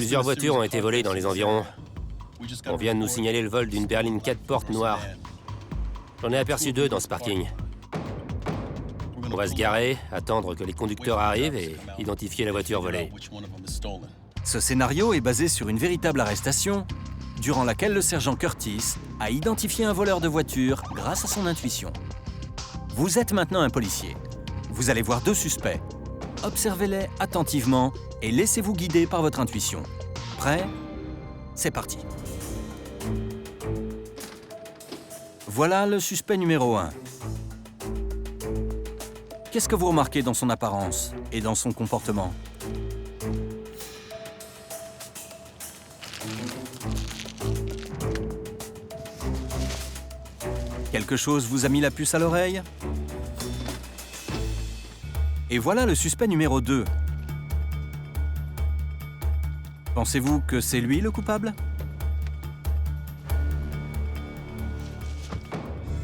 Plusieurs voitures ont été volées dans les environs. On vient de nous signaler le vol d'une berline 4 portes noire. J'en ai aperçu 2 dans ce parking. On va se garer, attendre que les conducteurs arrivent et identifier la voiture volée. Ce scénario est basé sur une véritable arrestation, durant laquelle le sergent Curtis a identifié un voleur de voiture grâce à son intuition. Vous êtes maintenant un policier. Vous allez voir 2 suspects. Observez-les attentivement et laissez-vous guider par votre intuition. Prêt? C'est parti. Voilà le suspect numéro 1. Qu'est-ce que vous remarquez dans son apparence et dans son comportement? Quelque chose vous a mis la puce à l'oreille? Et voilà le suspect numéro 2. Pensez-vous que c'est lui le coupable?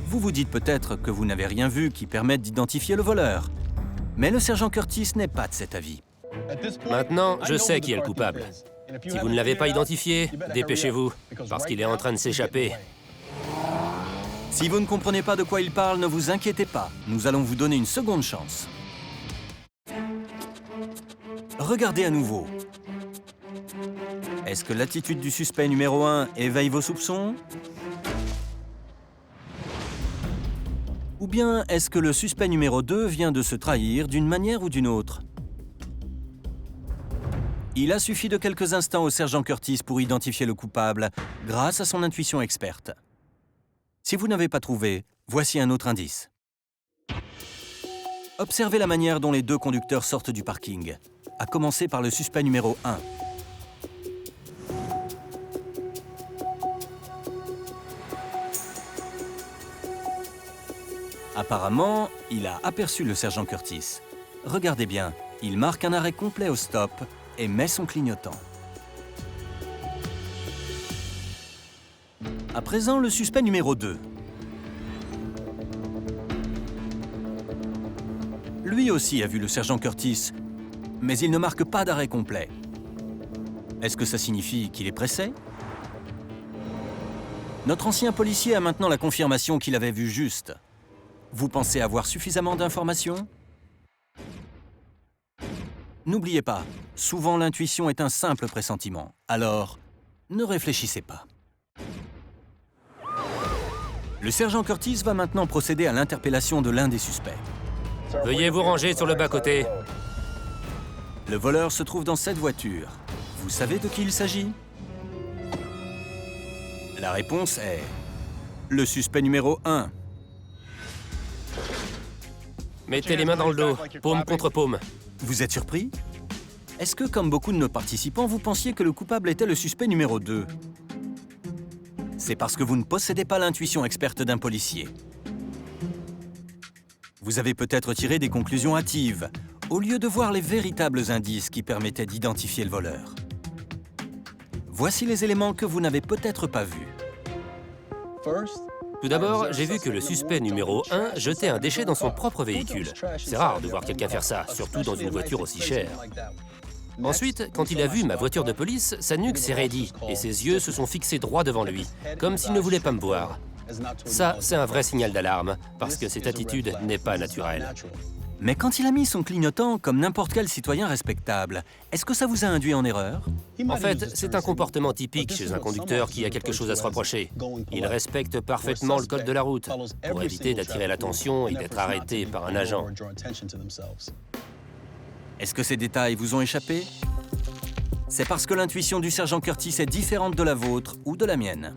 Vous vous dites peut-être que vous n'avez rien vu qui permette d'identifier le voleur. Mais le sergent Curtis n'est pas de cet avis. Maintenant, je sais qui est le coupable. Si vous ne l'avez pas identifié, dépêchez-vous, parce qu'il est en train de s'échapper. Si vous ne comprenez pas de quoi il parle, ne vous inquiétez pas. Nous allons vous donner une seconde chance. Regardez à nouveau. Est-ce que l'attitude du suspect numéro 1 éveille vos soupçons? Ou bien est-ce que le suspect numéro 2 vient de se trahir d'une manière ou d'une autre? Il a suffi de quelques instants au sergent Curtis pour identifier le coupable grâce à son intuition experte. Si vous n'avez pas trouvé, voici un autre indice. Observez la manière dont les 2 conducteurs sortent du parking, à commencer par le suspect numéro 1. Apparemment, il a aperçu le sergent Curtis. Regardez bien, il marque un arrêt complet au stop et met son clignotant. À présent, le suspect numéro 2. Lui aussi a vu le sergent Curtis, mais il ne marque pas d'arrêt complet. Est-ce que ça signifie qu'il est pressé? Notre ancien policier a maintenant la confirmation qu'il avait vu juste. Vous pensez avoir suffisamment d'informations? N'oubliez pas, souvent l'intuition est un simple pressentiment. Alors, ne réfléchissez pas. Le sergent Curtis va maintenant procéder à l'interpellation de l'un des suspects. Veuillez vous ranger sur le bas-côté. Le voleur se trouve dans cette voiture. Vous savez de qui il s'agit? La réponse est... le suspect numéro 1. Mettez les mains dans le dos, paume contre paume. Vous êtes surpris? Est-ce que, comme beaucoup de nos participants, vous pensiez que le coupable était le suspect numéro 2? C'est parce que vous ne possédez pas l'intuition experte d'un policier. Vous avez peut-être tiré des conclusions hâtives, au lieu de voir les véritables indices qui permettaient d'identifier le voleur. Voici les éléments que vous n'avez peut-être pas vus. Tout d'abord, j'ai vu que le suspect numéro 1 jetait un déchet dans son propre véhicule. C'est rare de voir quelqu'un faire ça, surtout dans une voiture aussi chère. Ensuite, quand il a vu ma voiture de police, sa nuque s'est raidie et ses yeux se sont fixés droit devant lui, comme s'il ne voulait pas me voir. Ça, c'est un vrai signal d'alarme, parce que cette attitude n'est pas naturelle. Mais quand il a mis son clignotant comme n'importe quel citoyen respectable, est-ce que ça vous a induit en erreur? En fait, c'est un comportement typique chez un conducteur qui a quelque chose à se reprocher. Il respecte parfaitement le code de la route, pour éviter d'attirer l'attention et d'être arrêté par un agent. Est-ce que ces détails vous ont échappé? C'est parce que l'intuition du sergent Curtis est différente de la vôtre ou de la mienne.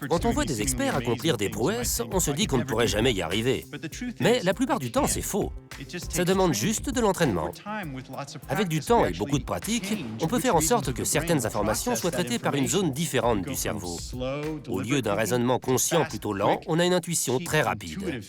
Quand on voit des experts accomplir des prouesses, on se dit qu'on ne pourrait jamais y arriver. Mais la plupart du temps, c'est faux. Ça demande juste de l'entraînement. Avec du temps et beaucoup de pratique, on peut faire en sorte que certaines informations soient traitées par une zone différente du cerveau. Au lieu d'un raisonnement conscient plutôt lent, on a une intuition très rapide.